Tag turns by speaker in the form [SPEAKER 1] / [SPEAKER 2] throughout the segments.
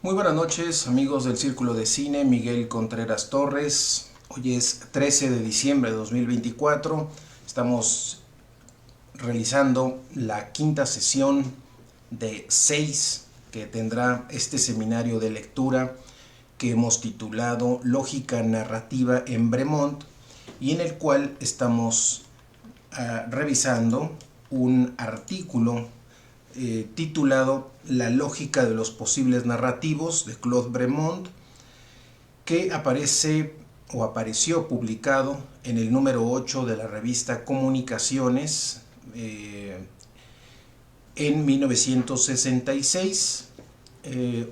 [SPEAKER 1] Muy buenas noches, amigos del Círculo de Cine. Miguel Contreras Torres. Hoy es 13 de diciembre de 2024. Estamos realizando la quinta sesión de 6 que tendrá este seminario de lectura que hemos titulado Lógica Narrativa en Bremont, y en el cual estamos revisando un artículo titulado La lógica de los posibles narrativos de Claude Bremont, que apareció publicado en el número 8 de la revista Comunicaciones en 1966,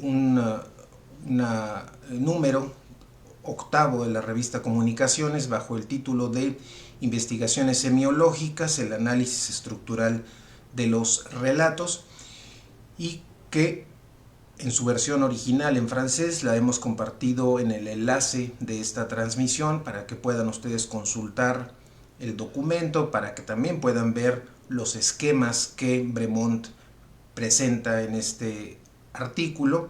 [SPEAKER 1] un número octavo de la revista Comunicaciones bajo el título de Investigaciones semiológicas, el análisis estructural de los relatos, y que en su versión original en francés la hemos compartido en el enlace de esta transmisión para que puedan ustedes consultar el documento, para que también puedan ver los esquemas que Bremont presenta en este artículo.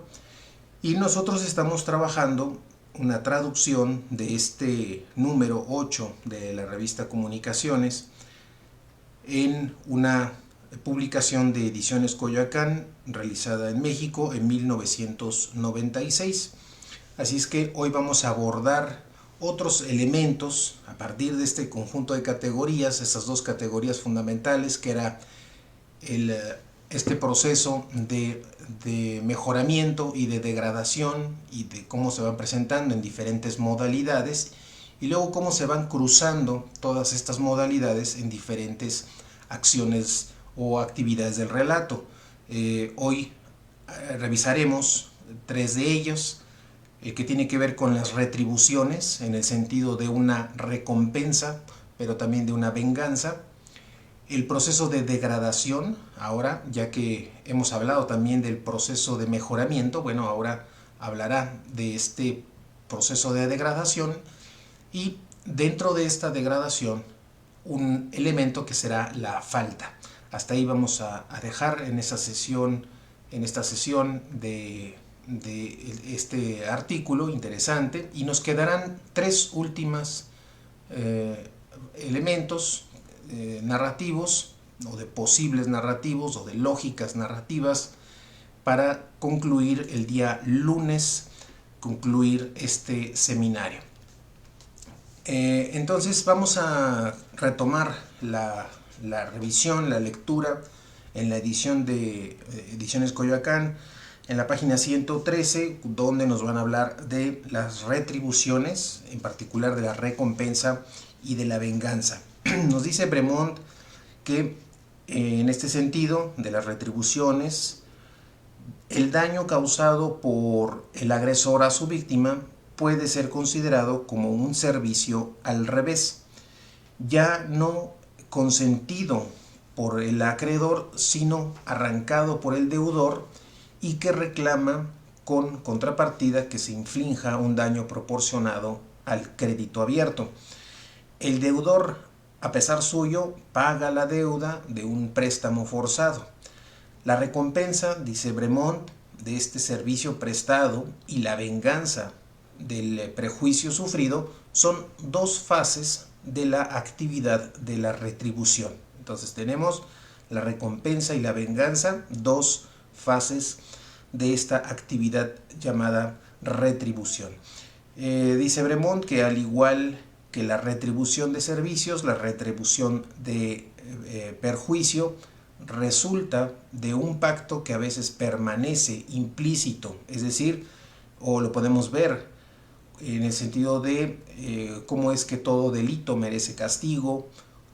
[SPEAKER 1] Y nosotros estamos trabajando una traducción de este número 8 de la revista Comunicaciones en una publicación de Ediciones Coyoacán realizada en México en 1996. Así es que hoy vamos a abordar otros elementos a partir de este conjunto de categorías, esas dos categorías fundamentales, que era este proceso de mejoramiento y de degradación, y de cómo se van presentando en diferentes modalidades, y luego cómo se van cruzando todas estas modalidades en diferentes acciones o actividades del relato. Hoy revisaremos tres de ellos, que tiene que ver con las retribuciones, en el sentido de una recompensa, pero también de una venganza. El proceso de degradación, ahora, ya que hemos hablado también del proceso de mejoramiento, bueno, ahora hablará de este proceso de degradación, y dentro de esta degradación un elemento que será la falta. Hasta ahí vamos a dejar en esta sesión de este artículo interesante, y nos quedarán tres últimas elementos narrativos, o de posibles narrativos, o de lógicas narrativas, para concluir el día lunes, concluir este seminario. Entonces vamos a retomar la revisión, la lectura en la edición de Ediciones Coyoacán, en la página 113, donde nos van a hablar de las retribuciones, en particular de la recompensa y de la venganza. Nos dice Bremont que en este sentido de las retribuciones, el daño causado por el agresor a su víctima puede ser considerado como un servicio al revés, ya no consentido por el acreedor, sino arrancado por el deudor, y que reclama con contrapartida que se inflinja un daño proporcionado al crédito abierto. El deudor, a pesar suyo, paga la deuda de un préstamo forzado. La recompensa, dice Bremont, de este servicio prestado, y la venganza del prejuicio sufrido son dos fases de la actividad de la retribución. Entonces tenemos la recompensa y la venganza, dos fases de esta actividad llamada retribución. Dice Bremont que, al igual que la retribución de servicios, la retribución de perjuicio resulta de un pacto que a veces permanece implícito, es decir, o lo podemos ver en el sentido de cómo es que todo delito merece castigo,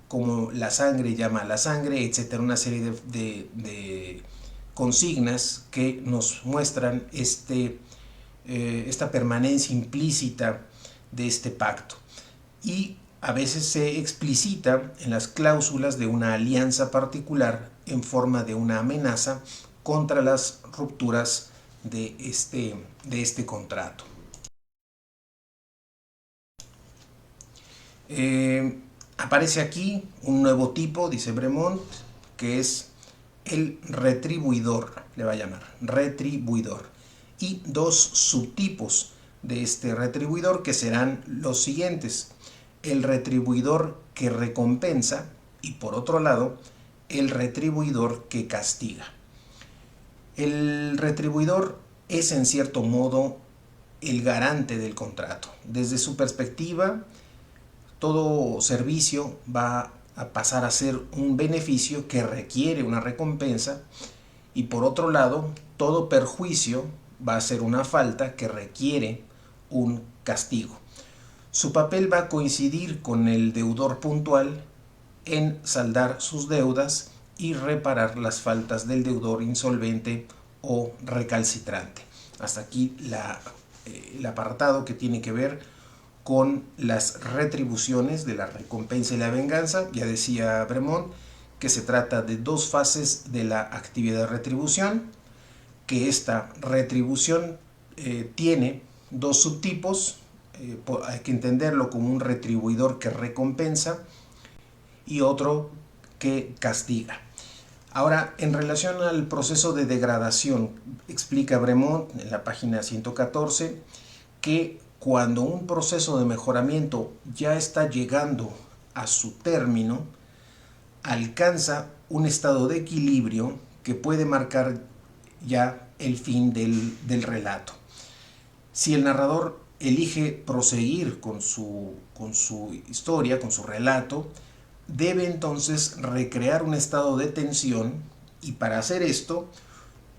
[SPEAKER 1] cómo la sangre llama a la sangre, etcétera, una serie de consignas que nos muestran esta permanencia implícita de este pacto, y a veces se explicita en las cláusulas de una alianza particular en forma de una amenaza contra las rupturas de este contrato. Aparece aquí un nuevo tipo, dice Bremont, que es el retribuidor, le va a llamar retribuidor. y dos subtipos de este retribuidor, que serán los siguientes: el retribuidor que recompensa y, por otro lado, el retribuidor que castiga. El retribuidor es, en cierto modo, el garante del contrato. Desde su perspectiva, todo servicio va a pasar a ser un beneficio que requiere una recompensa, y por otro lado, todo perjuicio va a ser una falta que requiere un castigo. Su papel va a coincidir con el deudor puntual en saldar sus deudas y reparar las faltas del deudor insolvente o recalcitrante. Hasta aquí el apartado que tiene que ver con las retribuciones de la recompensa y la venganza. Ya decía Bremont que se trata de dos fases de la actividad de retribución, que esta retribución tiene dos subtipos. Hay que entenderlo como un retribuidor que recompensa y otro que castiga. Ahora, en relación al proceso de degradación, explica Bremont en la página 114 que cuando un proceso de mejoramiento ya está llegando a su término, alcanza un estado de equilibrio que puede marcar ya el fin del relato. Si el narrador elige proseguir con su historia, con su relato, debe entonces recrear un estado de tensión, y para hacer esto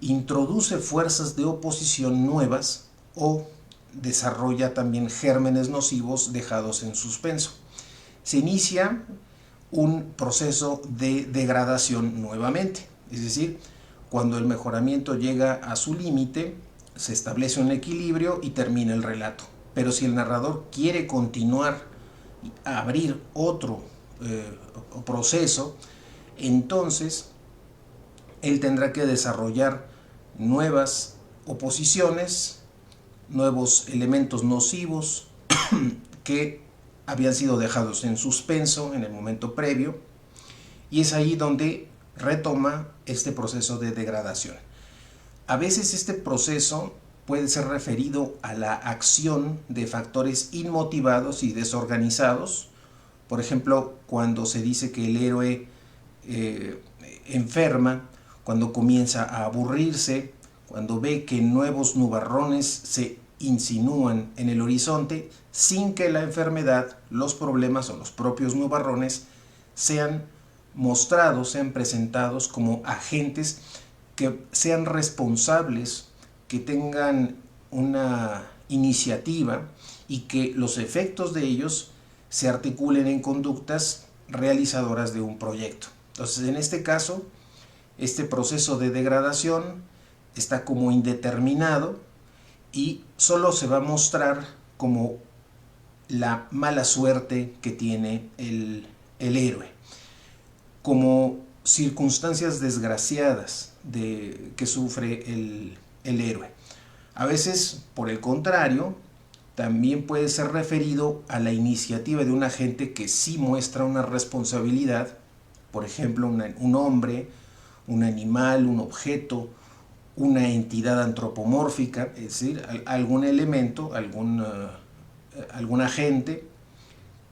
[SPEAKER 1] introduce fuerzas de oposición nuevas o desarrolla también gérmenes nocivos dejados en suspenso. Se inicia un proceso de degradación nuevamente, es decir, cuando el mejoramiento llega a su límite, se establece un equilibrio y termina el relato. Pero si el narrador quiere continuar a abrir otro proceso, entonces él tendrá que desarrollar nuevas oposiciones, nuevos elementos nocivos que habían sido dejados en suspenso en el momento previo, y es ahí donde retoma este proceso de degradación. A veces este proceso puede ser referido a la acción de factores inmotivados y desorganizados. Por ejemplo, cuando se dice que el héroe enferma, cuando comienza a aburrirse, cuando ve que nuevos nubarrones se insinúan en el horizonte sin que la enfermedad, los problemas o los propios nubarrones sean mostrados, sean presentados como agentes que sean responsables, que tengan una iniciativa y que los efectos de ellos se articulen en conductas realizadoras de un proyecto. Entonces, en este caso, este proceso de degradación está como indeterminado y solo se va a mostrar como la mala suerte que tiene el héroe, como circunstancias desgraciadas que sufre el héroe. A veces, por el contrario, también puede ser referido a la iniciativa de un agente que sí muestra una responsabilidad, por ejemplo, un hombre, un animal, un objeto, una entidad antropomórfica, es decir, algún elemento, algún agente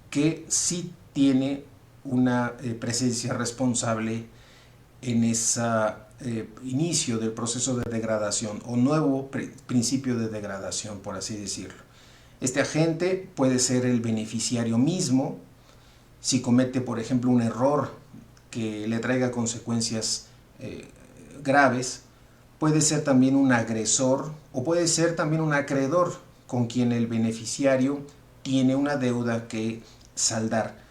[SPEAKER 1] que sí tiene una presencia responsable en ese inicio del proceso de degradación o nuevo principio de degradación, por así decirlo. Este agente puede ser el beneficiario mismo, si comete, por ejemplo, un error que le traiga consecuencias graves. Puede ser también un agresor o puede ser también un acreedor con quien el beneficiario tiene una deuda que saldar.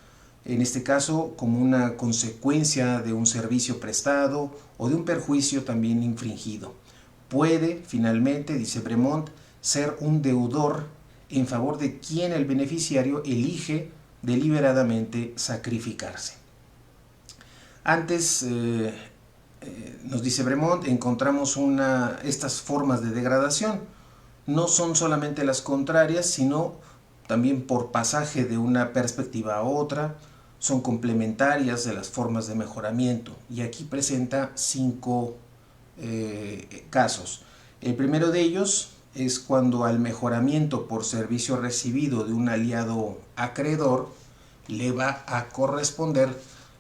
[SPEAKER 1] En este caso, como una consecuencia de un servicio prestado o de un perjuicio también infringido. Puede, finalmente, dice Bremont, ser un deudor en favor de quien el beneficiario elige deliberadamente sacrificarse. Antes, nos dice Bremont, encontramos estas formas de degradación. No son solamente las contrarias, sino también por pasaje de una perspectiva a otra, son complementarias de las formas de mejoramiento. Y aquí presenta 5 casos. El primero de ellos es cuando al mejoramiento por servicio recibido de un aliado acreedor le va a corresponder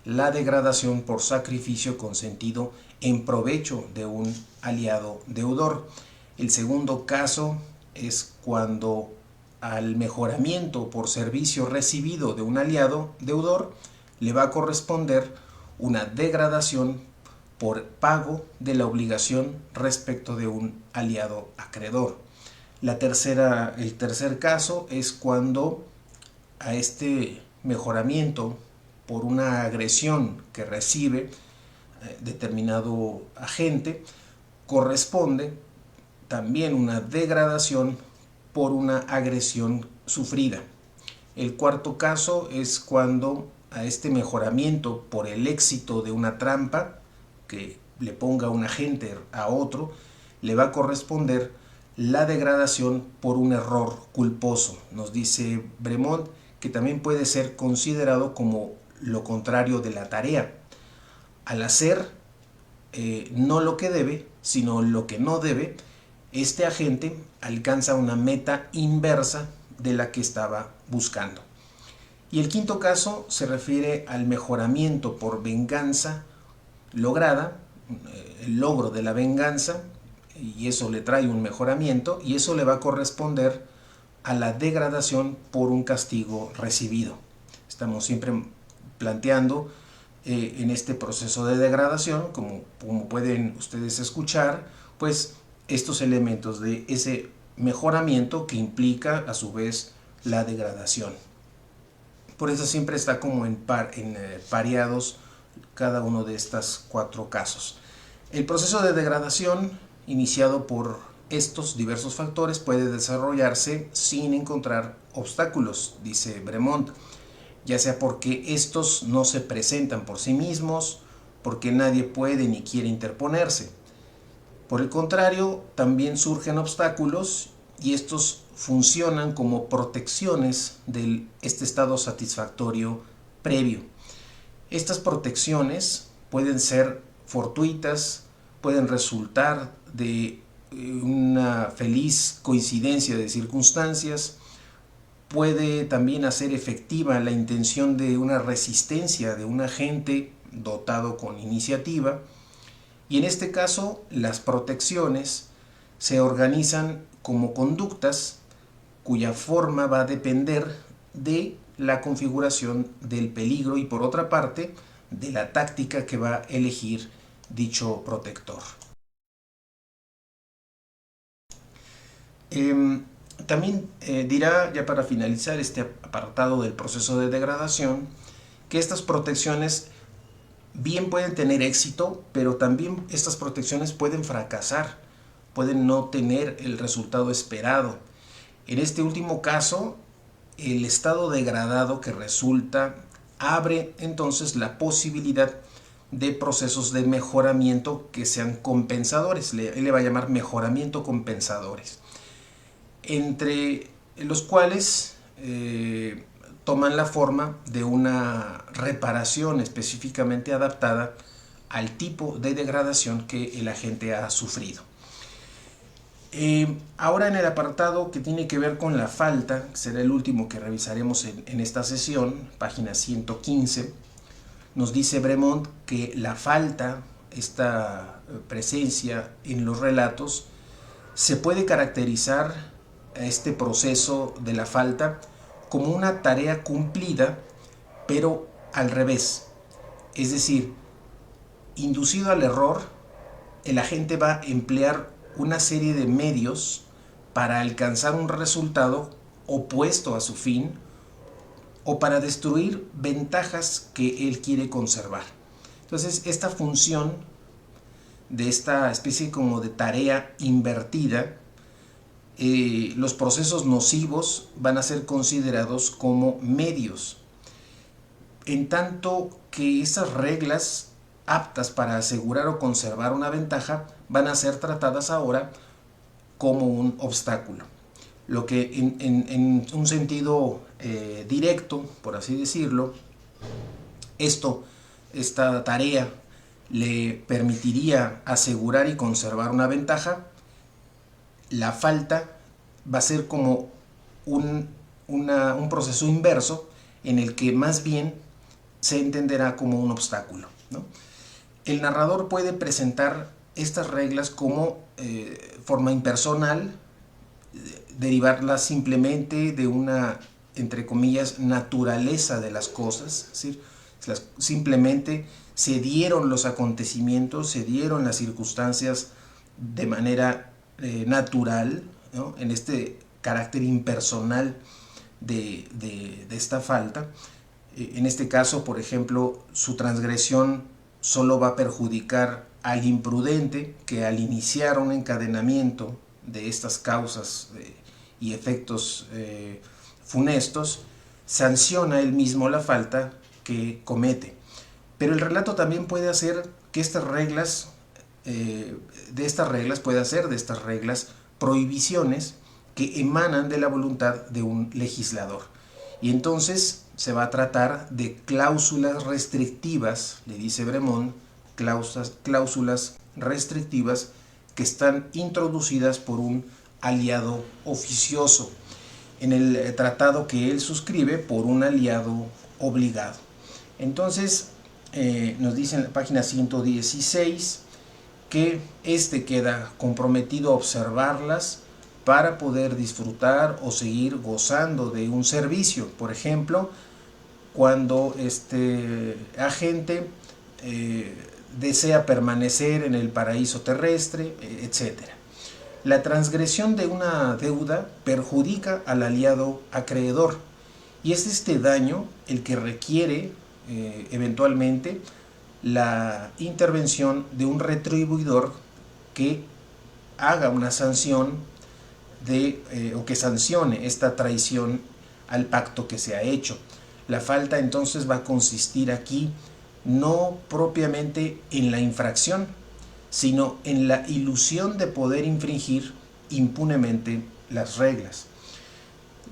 [SPEAKER 1] la degradación por sacrificio consentido en provecho de un aliado deudor. El segundo caso es cuando al mejoramiento por servicio recibido de un aliado deudor le va a corresponder una degradación por pago de la obligación respecto de un aliado acreedor. El tercer caso es cuando a este mejoramiento por una agresión que recibe determinado agente corresponde también una degradación por una agresión sufrida. El cuarto caso es cuando a este mejoramiento por el éxito de una trampa que le ponga un agente a otro, le va a corresponder la degradación por un error culposo. Nos dice Bremont que también puede ser considerado como lo contrario de la tarea. Al hacer no lo que debe, sino lo que no debe, este agente alcanza una meta inversa de la que estaba buscando. Y el quinto caso se refiere al mejoramiento por venganza lograda, el logro de la venganza, y eso le trae un mejoramiento, y eso le va a corresponder a la degradación por un castigo recibido. Estamos siempre planteando en este proceso de degradación, como pueden ustedes escuchar, pues estos elementos de ese mejoramiento que implica a su vez la degradación. Por eso siempre está como pareados cada uno de estos cuatro casos. El proceso de degradación iniciado por estos diversos factores puede desarrollarse sin encontrar obstáculos, dice Bremont, ya sea porque estos no se presentan por sí mismos, porque nadie puede ni quiere interponerse. Por el contrario, también surgen obstáculos y estos funcionan como protecciones de este estado satisfactorio previo. Estas protecciones pueden ser fortuitas, pueden resultar de una feliz coincidencia de circunstancias, puede también hacer efectiva la intención de una resistencia de un agente dotado con iniciativa, y en este caso las protecciones se organizan como conductas cuya forma va a depender de la configuración del peligro y por otra parte de la táctica que va a elegir dicho protector. También dirá, ya para finalizar este apartado del proceso de degradación, que estas protecciones bien pueden tener éxito, pero también estas protecciones pueden fracasar, pueden no tener el resultado esperado. En este último caso, el estado degradado que resulta abre entonces la posibilidad de procesos de mejoramiento que sean compensadores. Él le va a llamar mejoramiento compensadores, entre los cuales toman la forma de una reparación específicamente adaptada al tipo de degradación que el agente ha sufrido. Ahora en el apartado que tiene que ver con la falta, será el último que revisaremos en esta sesión, página 115, nos dice Bremont que la falta, esta presencia en los relatos, se puede caracterizar a este proceso de la falta como una tarea cumplida, pero al revés. Es decir, inducido al error, el agente va a emplear una serie de medios para alcanzar un resultado opuesto a su fin o para destruir ventajas que él quiere conservar. Entonces, esta función de esta especie como de tarea invertida, los procesos nocivos van a ser considerados como medios, en tanto que esas reglas aptas para asegurar o conservar una ventaja van a ser tratadas ahora como un obstáculo. Lo que en un sentido directo, por así decirlo, esta tarea le permitiría asegurar y conservar una ventaja, la falta va a ser como un proceso inverso en el que más bien se entenderá como un obstáculo, ¿no? El narrador puede presentar estas reglas como forma impersonal, derivarlas simplemente de una, entre comillas, naturaleza de las cosas, es decir, simplemente se dieron los acontecimientos, se dieron las circunstancias de manera natural, ¿no? En este carácter impersonal de esta falta. En este caso, por ejemplo, su transgresión solo va a perjudicar al imprudente que al iniciar un encadenamiento de estas causas y efectos funestos, sanciona él mismo la falta que comete. Pero el relato también puede hacer que estas reglas, de estas reglas prohibiciones que emanan de la voluntad de un legislador. Y entonces se va a tratar de cláusulas restrictivas, le dice Bremont, cláusulas restrictivas que están introducidas por un aliado oficioso en el tratado que él suscribe por un aliado obligado. Entonces nos dice en la página 116 que este queda comprometido a observarlas para poder disfrutar o seguir gozando de un servicio. Por ejemplo, cuando este agente desea permanecer en el paraíso terrestre, etc. La transgresión de una deuda perjudica al aliado acreedor y es este daño el que requiere eventualmente la intervención de un retribuidor que haga una sanción o que sancione esta traición al pacto que se ha hecho. La falta entonces va a consistir aquí no propiamente en la infracción, sino en la ilusión de poder infringir impunemente las reglas.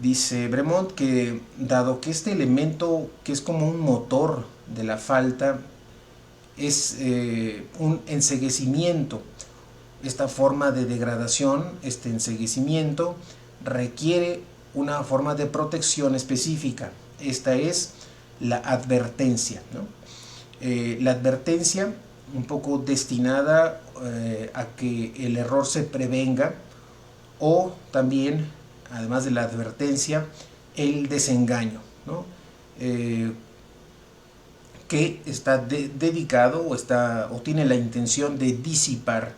[SPEAKER 1] Dice Bremont que dado que este elemento que es como un motor de la falta es un enceguecimiento, esta forma de degradación, este enceguecimiento requiere una forma de protección específica. Esta es la advertencia, ¿no? La advertencia un poco destinada a que el error se prevenga, o también, además de la advertencia, el desengaño, ¿no? Que está dedicado o tiene la intención de disipar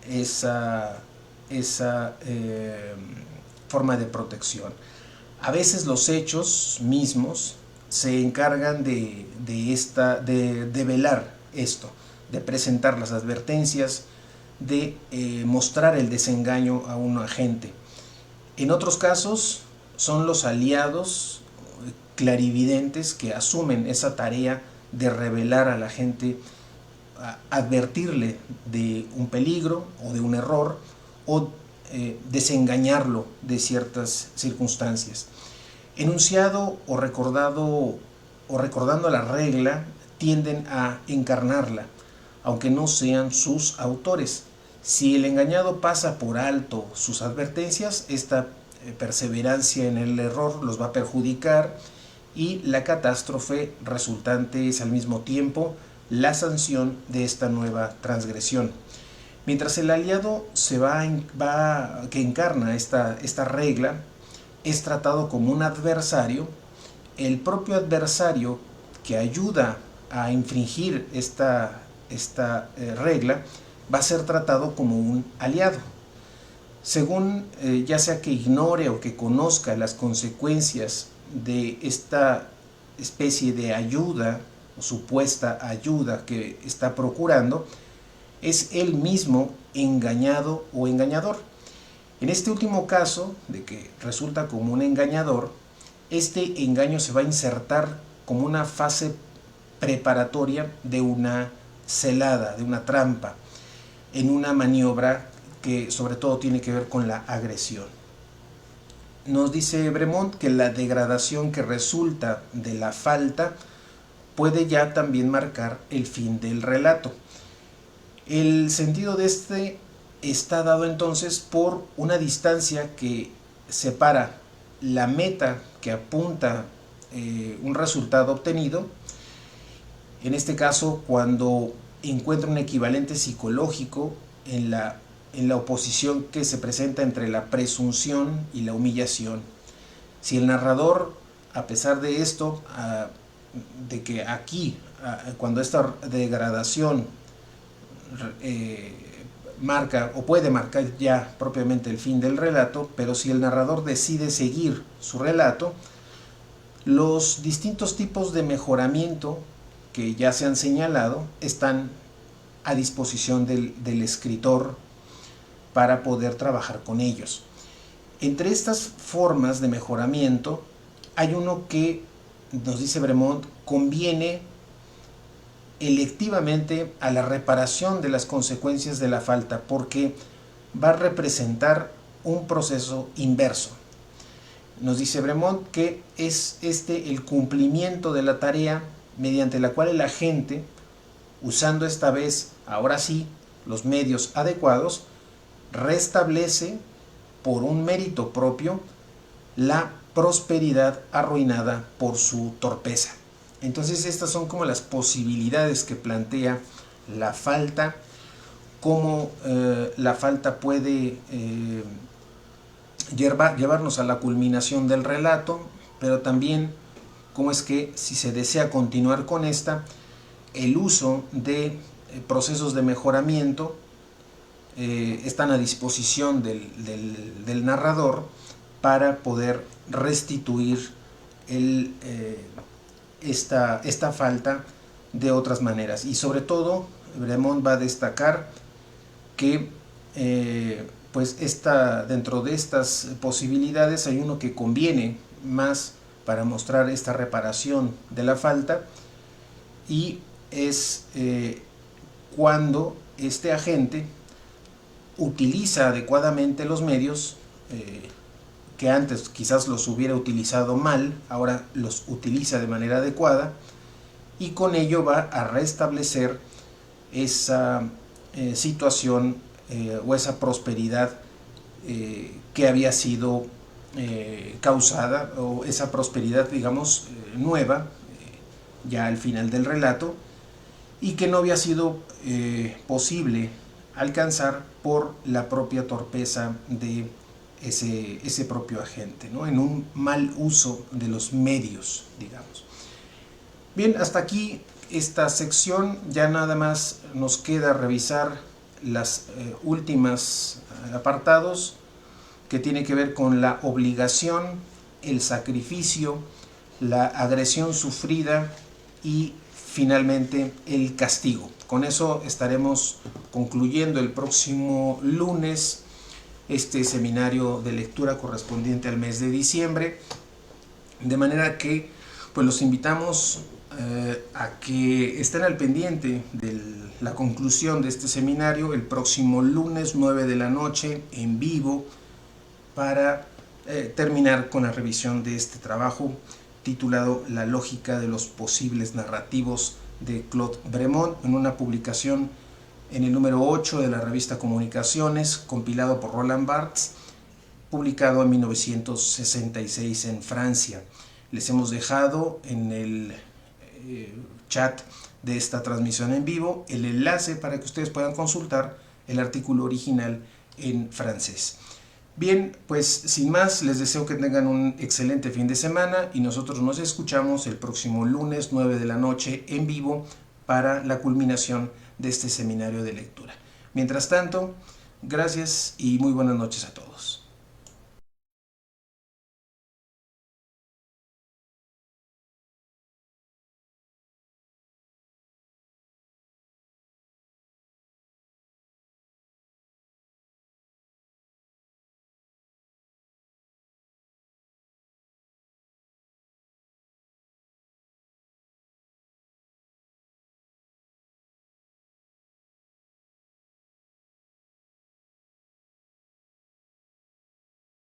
[SPEAKER 1] esa forma de protección. A veces los hechos mismos se encargan de velar esto, de presentar las advertencias, de mostrar el desengaño a un agente. En otros casos son los aliados clarividentes que asumen esa tarea de revelar a la gente, advertirle de un peligro o de un error, o desengañarlo de ciertas circunstancias. Enunciado o recordando la regla, tienden a encarnarla, aunque no sean sus autores. Si el engañado pasa por alto sus advertencias, esta perseverancia en el error los va a perjudicar, y la catástrofe resultante es al mismo tiempo la sanción de esta nueva transgresión. Mientras el aliado que encarna esta regla es tratado como un adversario, el propio adversario que ayuda a infringir esta regla va a ser tratado como un aliado. Según ya sea que ignore o que conozca las consecuencias de esta especie de ayuda o supuesta ayuda que está procurando, es él mismo engañado o engañador. En este último caso, de que resulta como un engañador, este engaño se va a insertar como una fase preparatoria de una celada, de una trampa, en una maniobra que sobre todo tiene que ver con la agresión. Nos dice Bremont que la degradación que resulta de la falta puede ya también marcar el fin del relato. El sentido de este está dado entonces por una distancia que separa la meta que apunta un resultado obtenido, en este caso cuando encuentra un equivalente psicológico en la oposición que se presenta entre la presunción y la humillación. Si el narrador, a pesar de esto, de que aquí, cuando esta degradación marca o puede marcar ya propiamente el fin del relato, pero si el narrador decide seguir su relato, los distintos tipos de mejoramiento que ya se han señalado están a disposición del escritor para poder trabajar con ellos. Entre estas formas de mejoramiento hay uno que, nos dice Bremont, conviene electivamente a la reparación de las consecuencias de la falta, porque va a representar un proceso inverso. Nos dice Bremont que es el cumplimiento de la tarea mediante la cual el agente, usando esta vez, ahora sí, los medios adecuados, restablece por un mérito propio la prosperidad arruinada por su torpeza. Entonces estas son como las posibilidades que plantea la falta, cómo la falta puede llevarnos a la culminación del relato, pero también cómo es que si se desea continuar con esta, el uso de procesos de mejoramiento están a disposición del narrador para poder restituir esta falta de otras maneras. Y sobre todo, Bremont va a destacar que pues dentro de estas posibilidades hay uno que conviene más para mostrar esta reparación de la falta, y es cuando este agente utiliza adecuadamente los medios que antes quizás los hubiera utilizado mal, ahora los utiliza de manera adecuada, y con ello va a restablecer esa situación o esa prosperidad que había sido causada, o esa prosperidad, digamos, nueva, ya al final del relato, y que no había sido posible alcanzar por la propia torpeza de ese propio agente, ¿no? En un mal uso de los medios, digamos. Bien, hasta aquí esta sección. Ya nada más nos queda revisar las últimas apartados que tiene que ver con la obligación, el sacrificio, la agresión sufrida y finalmente el castigo. Con eso estaremos concluyendo el próximo lunes este seminario de lectura correspondiente al mes de diciembre, de manera que pues los invitamos a que estén al pendiente de la conclusión de este seminario el próximo lunes 9 de la noche en vivo, para terminar con la revisión de este trabajo titulado La lógica de los posibles narrativos de Claude Bremont, en una publicación en el número 8 de la revista Comunicaciones, compilado por Roland Barthes, publicado en 1966 en Francia. Les hemos dejado en el chat de esta transmisión en vivo el enlace para que ustedes puedan consultar el artículo original en francés. Bien, pues sin más, les deseo que tengan un excelente fin de semana y nosotros nos escuchamos el próximo lunes 9 de la noche en vivo para la culminación de este seminario de lectura. Mientras tanto, gracias y muy buenas noches a todos.